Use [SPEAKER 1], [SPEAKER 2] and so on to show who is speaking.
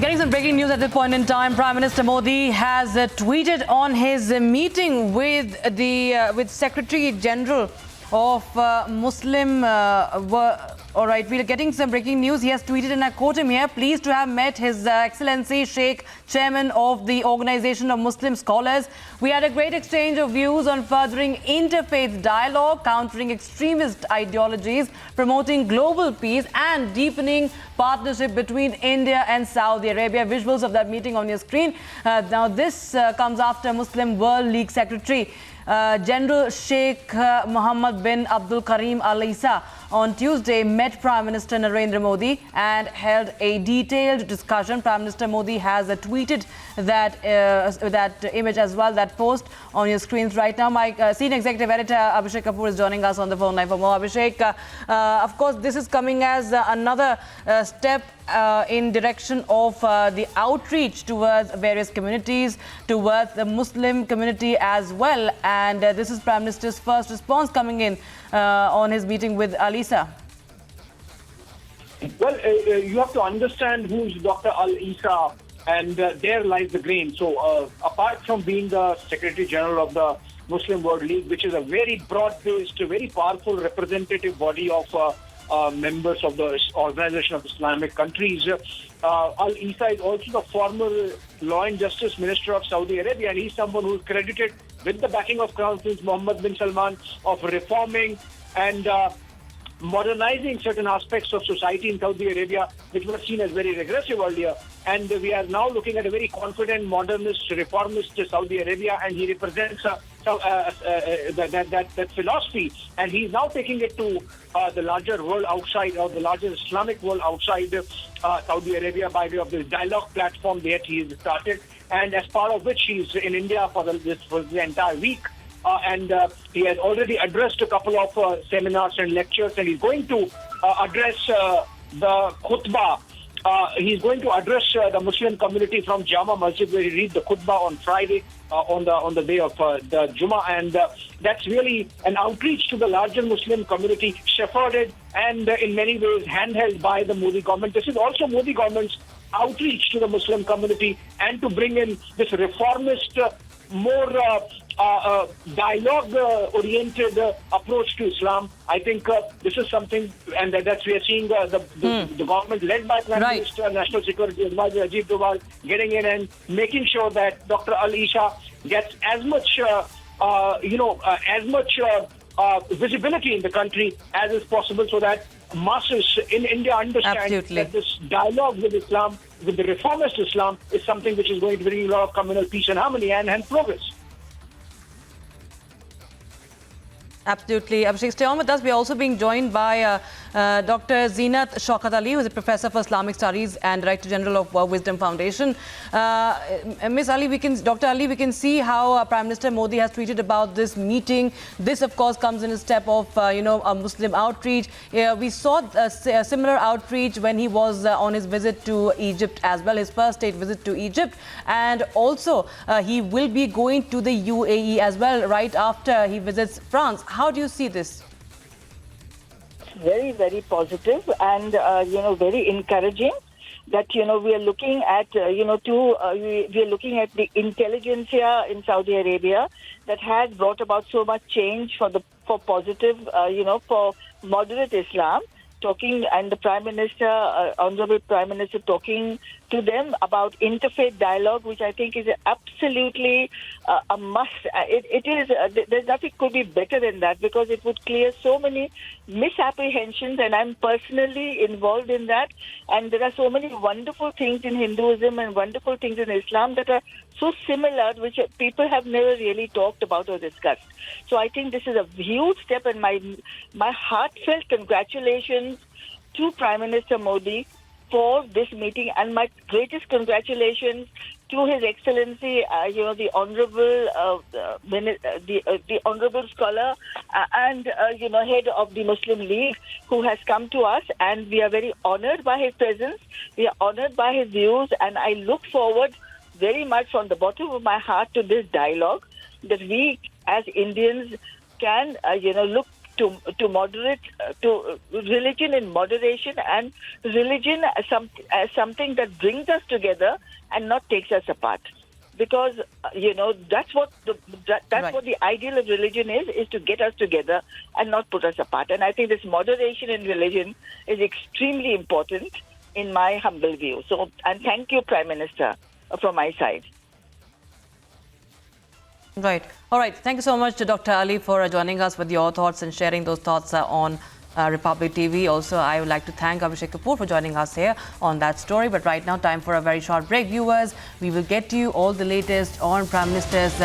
[SPEAKER 1] Getting some breaking news at this point in time. Prime Minister Modi has tweeted on his meeting with the Secretary General of Muslim. All right, we are getting some breaking news. He has tweeted, and I quote him here: "Pleased to have met His Excellency Sheikh, Chairman of the Organization of Muslim Scholars. We had a great exchange of views on furthering interfaith dialogue, countering extremist ideologies, promoting global peace, and deepening partnership between India and Saudi Arabia." Visuals of that meeting on your screen. Now, this comes after Muslim World League Secretary General Sheikh Mohammed bin Abdul Karim Al-Issa on Tuesday met Prime Minister Narendra Modi and held a detailed discussion. Prime Minister Modi has tweeted that image as well, that post on your screens right now. My senior executive editor Abhishek Kapoor is joining us on the phone line for more. Abhishek, of course, this is coming as another step in direction of the outreach towards various communities, towards the Muslim community as well. And this is Prime Minister's first response coming in on his meeting with Al-Issa.
[SPEAKER 2] Well, you have to understand who's Dr. Al-Issa, and there lies the grain. So apart from being the Secretary General of the Muslim World League, which is a very broad-based, very powerful representative body of members of the Organization of Islamic Countries, Al-Issa is also the former Law and Justice Minister of Saudi Arabia, and he's someone who's credited with the backing of Crown Prince Mohammed bin Salman of reforming and modernizing certain aspects of society in Saudi Arabia, which were seen as very regressive earlier. And we are now looking at a very confident, modernist, reformist Saudi Arabia, and he represents that philosophy. And he's now taking it to the larger world outside, or the larger Islamic world outside Saudi Arabia, by way of this dialogue platform that he has started, and as part of which he's in India for the entire week. And he has already addressed a couple of seminars and lectures, and he's going to address the khutbah. He's going to address the Muslim community from Jama Masjid, where he read the khutbah on Friday, on the day of the Jummah, and that's really an outreach to the larger Muslim community, shepherded and in many ways handheld by the Modi government. This is also Modi government's outreach to the Muslim community, and to bring in this reformist, more dialogue-oriented approach to Islam. I think this is something, and that's we are seeing the government led by Prime Minister, National Security Advisor Ajit Doval getting in and making sure that Dr. Al-Issa gets as much, visibility in the country as is possible, so that masses in India understand that this dialogue with Islam, with the reformist Islam, is something which is going to bring a lot of communal peace and harmony and progress.
[SPEAKER 1] Absolutely. Abhishek, stay on with us. We are also being joined by Dr. Zeenat Shaukat Ali, who is a professor for Islamic Studies and Director General of Wisdom Foundation. Ms. Ali, Dr. Ali, we can see how Prime Minister Modi has tweeted about this meeting. This, of course, comes in a step of, a Muslim outreach. We saw a similar outreach when he was on his visit to Egypt as well, his first state visit to Egypt. And also, he will be going to the UAE as well right after he visits France. How do you see this?
[SPEAKER 3] Very, very positive and, very encouraging that, we are looking at, we are looking at the intelligentsia in Saudi Arabia that has brought about so much change for positive, for moderate Islam. Talking, and the Prime Minister, Honorable Prime Minister, talking to them about interfaith dialogue, which I think is absolutely a must. It is. There's nothing could be better than that, because it would clear so many misapprehensions, and I'm personally involved in that. And there are so many wonderful things in Hinduism and wonderful things in Islam that are so similar, which people have never really talked about or discussed. So I think this is a huge step, and my heartfelt congratulations to Prime Minister Modi for this meeting, and my greatest congratulations to His Excellency, the honourable, the honourable scholar and head of the Muslim League, who has come to us, and we are very honoured by his presence. We are honoured by his views, and I look forward very much from the bottom of my heart to this dialogue, that we as Indians can, look to moderate to religion in moderation, and religion as something that brings us together and not takes us apart. Because that's what
[SPEAKER 1] Right.
[SPEAKER 3] what the ideal of religion is to get us together and not put us apart. And I think this moderation in religion is extremely important in my humble view. So, and thank you, Prime Minister, from my side.
[SPEAKER 1] Right. All right. Thank you so much to Dr. Ali for joining us with your thoughts and sharing those thoughts on Republic TV. Also, I would like to thank Abhishek Kapoor for joining us here on that story. But right now, time for a very short break. Viewers, we will get to you all the latest on Prime Minister's